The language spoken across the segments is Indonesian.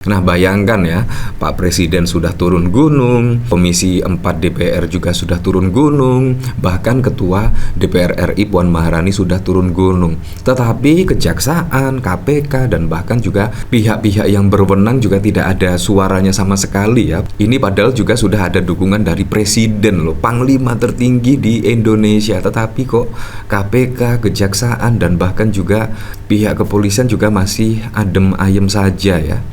Nah, bayangkan ya, Pak Presiden sudah turun gunung, Komisi 4 DPR juga sudah turun gunung, bahkan Ketua DPR RI Puan Maharani sudah turun gunung. Tetapi Kejaksaan, KPK, dan bahkan juga pihak-pihak yang berwenang juga tidak ada suaranya sama sekali ya. Ini padahal juga sudah ada dukungan dari Presiden loh, Panglima tertinggi di Indonesia. Tetapi kok KPK, Kejaksaan, dan bahkan juga pihak kepolisian juga masih adem ayem saja ya.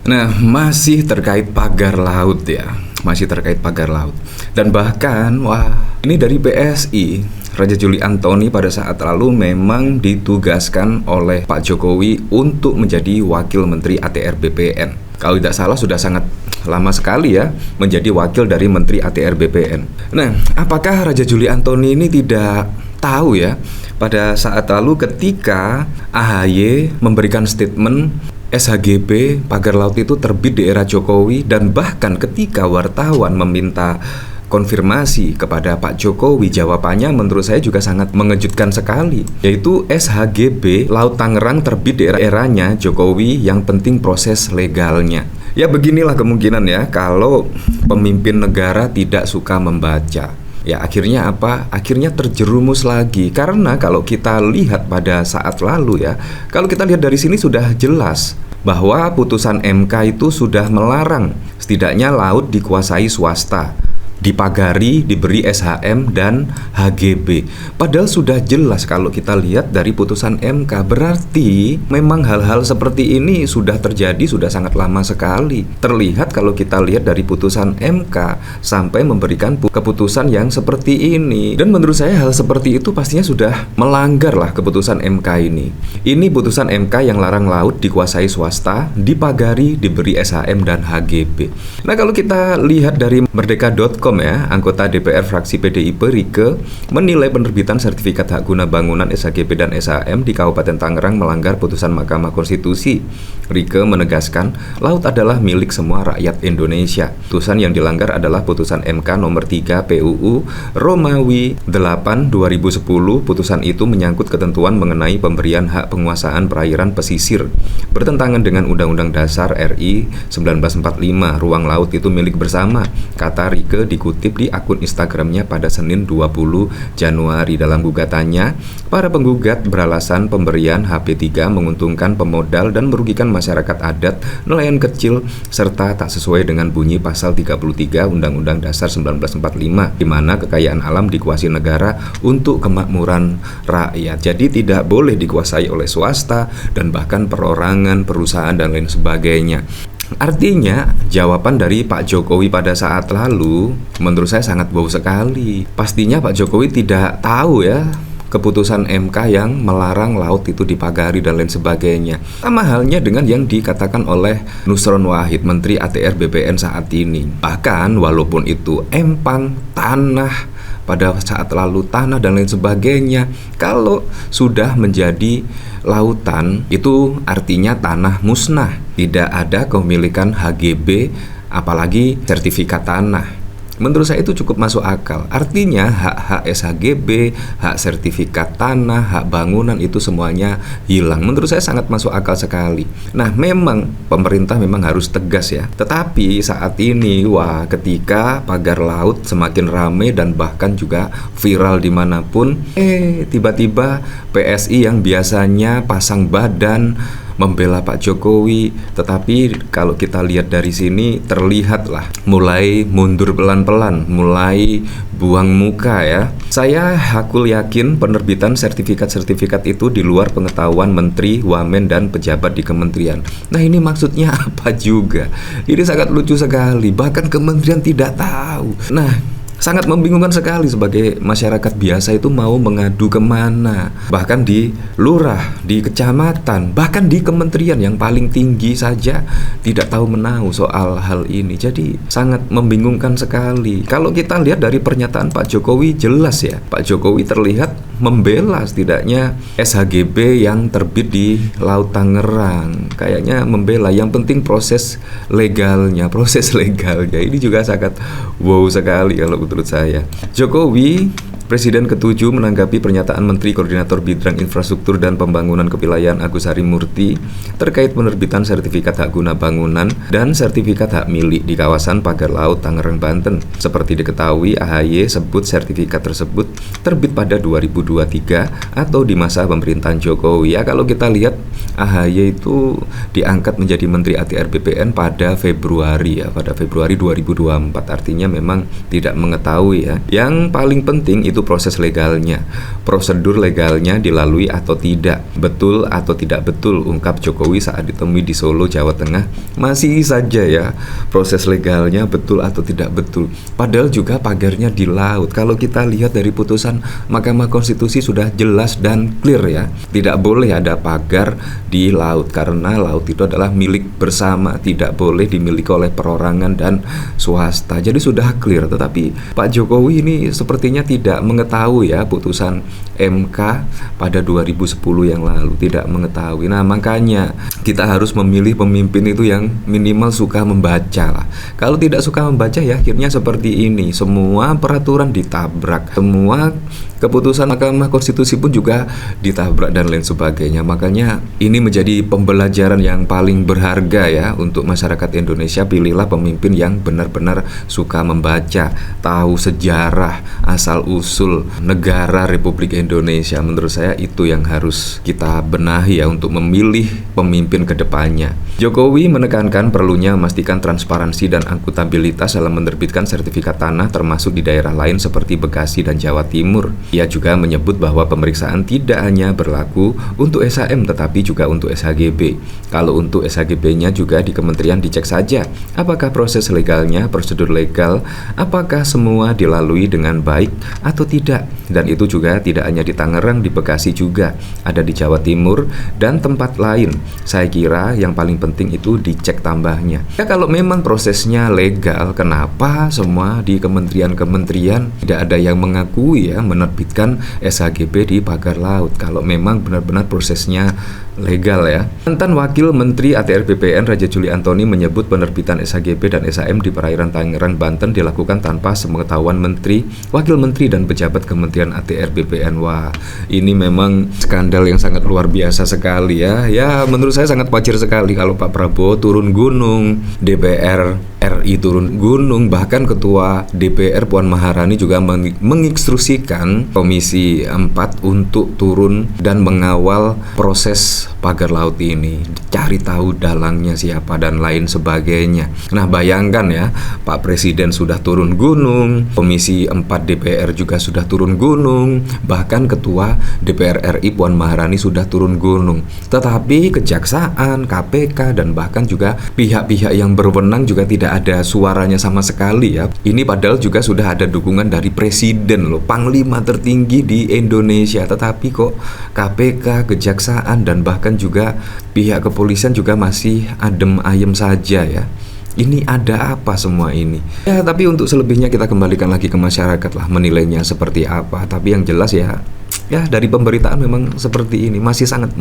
Nah, masih terkait pagar laut ya. Masih terkait pagar laut. Dan bahkan, ini dari PSI, Raja Juli Antoni pada saat lalu memang ditugaskan oleh Pak Jokowi untuk menjadi Wakil Menteri ATR BPN. Kalau tidak salah sudah sangat lama sekali ya menjadi wakil dari Menteri ATR BPN. Nah, apakah Raja Juli Antoni ini tidak tahu ya pada saat lalu ketika AHY memberikan statement SHGB pagar laut itu terbit di era Jokowi, dan bahkan ketika wartawan meminta konfirmasi kepada Pak Jokowi, jawabannya menurut saya juga sangat mengejutkan sekali, yaitu SHGB Laut Tangerang terbit di eranya Jokowi, yang penting proses legalnya. Ya beginilah kemungkinan ya kalau pemimpin negara tidak suka membaca. Ya akhirnya apa? Akhirnya terjerumus lagi. Karena kalau kita lihat pada saat lalu ya, kalau kita lihat dari sini sudah jelas bahwa putusan MK itu sudah melarang setidaknya laut dikuasai swasta, dipagari, diberi SHM dan HGB. Padahal sudah jelas kalau kita lihat dari putusan MK. Berarti memang hal-hal seperti ini sudah terjadi sudah sangat lama sekali. Terlihat kalau kita lihat dari putusan MK sampai memberikan keputusan yang seperti ini. Dan menurut saya hal seperti itu pastinya sudah melanggar lah keputusan MK ini. Ini putusan MK yang larang laut dikuasai swasta, dipagari, diberi SHM dan HGB. Nah, kalau kita lihat dari merdeka.com ya, anggota DPR fraksi PDIP Rieke menilai penerbitan sertifikat hak guna bangunan SHGB dan SHM di Kabupaten Tangerang melanggar putusan Mahkamah Konstitusi. Rieke menegaskan laut adalah milik semua rakyat Indonesia. Putusan yang dilanggar adalah putusan MK nomor 3 PUU Romawi 8 2010. Putusan itu menyangkut ketentuan mengenai pemberian hak penguasaan perairan pesisir, bertentangan dengan Undang-Undang Dasar RI 1945. Ruang laut itu milik bersama, kata Rieke dikutip di akun Instagramnya pada Senin 20 Januari. Dalam gugatannya, para penggugat beralasan pemberian HP3 menguntungkan pemodal dan merugikan masyarakat adat, nelayan kecil, serta tak sesuai dengan bunyi pasal 33 Undang-Undang Dasar 1945, di mana kekayaan alam dikuasai negara untuk kemakmuran rakyat. Jadi tidak boleh dikuasai oleh swasta dan bahkan perorangan, perusahaan dan lain sebagainya. Artinya jawaban dari Pak Jokowi pada saat lalu menurut saya sangat bau sekali. Pastinya Pak Jokowi tidak tahu ya keputusan MK yang melarang laut itu dipagari dan lain sebagainya. Sama halnya dengan yang dikatakan oleh Nusron Wahid, Menteri ATR BPN saat ini. Bahkan walaupun itu empang, tanah pada saat lalu, tanah dan lain sebagainya, kalau sudah menjadi lautan itu artinya tanah musnah, tidak ada kepemilikan HGB apalagi sertifikat tanah. Menurut saya itu cukup masuk akal. Artinya hak-hak SHGB, hak sertifikat tanah, hak bangunan itu semuanya hilang. Menurut saya sangat masuk akal sekali. Nah, memang pemerintah memang harus tegas ya. Tetapi saat ini ketika pagar laut semakin ramai dan bahkan juga viral dimanapun, tiba-tiba PSI yang biasanya pasang badan membela Pak Jokowi, tetapi kalau kita lihat dari sini terlihatlah mulai mundur pelan-pelan, mulai buang muka ya. Saya hakul yakin penerbitan sertifikat-sertifikat itu di luar pengetahuan menteri, wamen dan pejabat di kementerian. Nah, ini maksudnya apa juga? Ini sangat lucu sekali, bahkan kementerian tidak tahu. Nah, sangat membingungkan sekali sebagai masyarakat biasa itu mau mengadu kemana. Bahkan di lurah, di kecamatan, bahkan di kementerian yang paling tinggi saja tidak tahu menahu soal hal ini. Jadi sangat membingungkan sekali. Kalau kita lihat dari pernyataan Pak Jokowi, jelas ya, Pak Jokowi terlihat membela setidaknya SHGB yang terbit di Laut Tangerang. Kayaknya membela, yang penting proses legalnya. Ini juga sangat wow sekali kalau menurut saya. Jokowi, Presiden ke-7, menanggapi pernyataan Menteri Koordinator Bidang Infrastruktur dan Pembangunan Kewilayahan Agus Harimurti terkait penerbitan sertifikat hak guna bangunan dan sertifikat hak milik di kawasan Pagar Laut Tangerang, Banten. Seperti diketahui, AHY sebut sertifikat tersebut terbit pada 2023 atau di masa pemerintahan Jokowi. Ya, kalau kita lihat AHY itu diangkat menjadi Menteri ATR BPN pada Februari 2024. Artinya memang tidak mengetahui ya. Yang paling penting itu proses legalnya, prosedur legalnya dilalui atau tidak, betul atau tidak betul, ungkap Jokowi saat ditemui di Solo, Jawa Tengah. Masih saja ya proses legalnya betul atau tidak betul, padahal juga pagarnya di laut. Kalau kita lihat dari putusan Mahkamah Konstitusi sudah jelas dan clear ya, tidak boleh ada pagar di laut karena laut itu adalah milik bersama, tidak boleh dimiliki oleh perorangan dan swasta. Jadi sudah clear, tetapi Pak Jokowi ini sepertinya tidak mengetahui ya putusan MK pada 2010 yang lalu, tidak mengetahui. Nah, makanya kita harus memilih pemimpin itu yang minimal suka membaca lah. Kalau tidak suka membaca ya akhirnya seperti ini, semua peraturan ditabrak, semua keputusan Mahkamah Konstitusi pun juga ditabrak dan lain sebagainya. Makanya ini menjadi pembelajaran yang paling berharga ya untuk masyarakat Indonesia. Pilihlah pemimpin yang benar-benar suka membaca, tahu sejarah, asal usul negara Republik Indonesia. Menurut saya itu yang harus kita benahi ya untuk memilih pemimpin ke depannya. Jokowi menekankan perlunya memastikan transparansi dan akuntabilitas dalam menerbitkan sertifikat tanah termasuk di daerah lain seperti Bekasi dan Jawa Timur. Ia juga menyebut bahwa pemeriksaan tidak hanya berlaku untuk SHM tetapi juga untuk SHGB. Kalau untuk SHGB-nya juga di kementerian dicek saja apakah proses legalnya, prosedur legal, apakah semua dilalui dengan baik atau tidak. Dan itu juga tidak hanya di Tangerang, di Bekasi juga, ada di Jawa Timur dan tempat lain. Saya kira yang paling penting itu dicek tambahnya. Ya, kalau memang prosesnya legal, kenapa semua di kementerian-kementerian tidak ada yang mengakui ya menerbitkan SHGB di pagar laut kalau memang benar-benar prosesnya legal ya. Mantan Wakil Menteri ATR BPN Raja Juli Antoni menyebut penerbitan SHGB dan SHM di perairan Tangerang, Banten dilakukan tanpa sepengetahuan Menteri, Wakil Menteri dan pejabat Kementerian ATR BPN. Wah, ini memang skandal yang sangat luar biasa sekali ya. Ya, menurut saya sangat wajar sekali kalau Pak Prabowo turun gunung, DPR RI turun gunung, bahkan Ketua DPR Puan Maharani juga menginstruksikan Komisi 4 untuk turun dan mengawal proses pagar laut ini, cari tahu dalangnya siapa dan lain sebagainya. Nah, bayangkan ya, Pak Presiden sudah turun gunung, Komisi 4 DPR juga sudah turun gunung, bahkan Ketua DPR RI Puan Maharani sudah turun gunung. Tetapi Kejaksaan, KPK dan bahkan juga pihak-pihak yang berwenang juga tidak ada suaranya sama sekali ya. Ini padahal juga sudah ada dukungan dari Presiden loh, Panglima tertinggi di Indonesia. Tetapi kok KPK, Kejaksaan dan bahkan juga pihak kepolisian juga masih adem ayem saja ya. Ini ada apa semua ini? Ya, tapi untuk selebihnya kita kembalikan lagi ke masyarakat lah menilainya seperti apa. Tapi yang jelas ya dari pemberitaan memang seperti ini masih sangat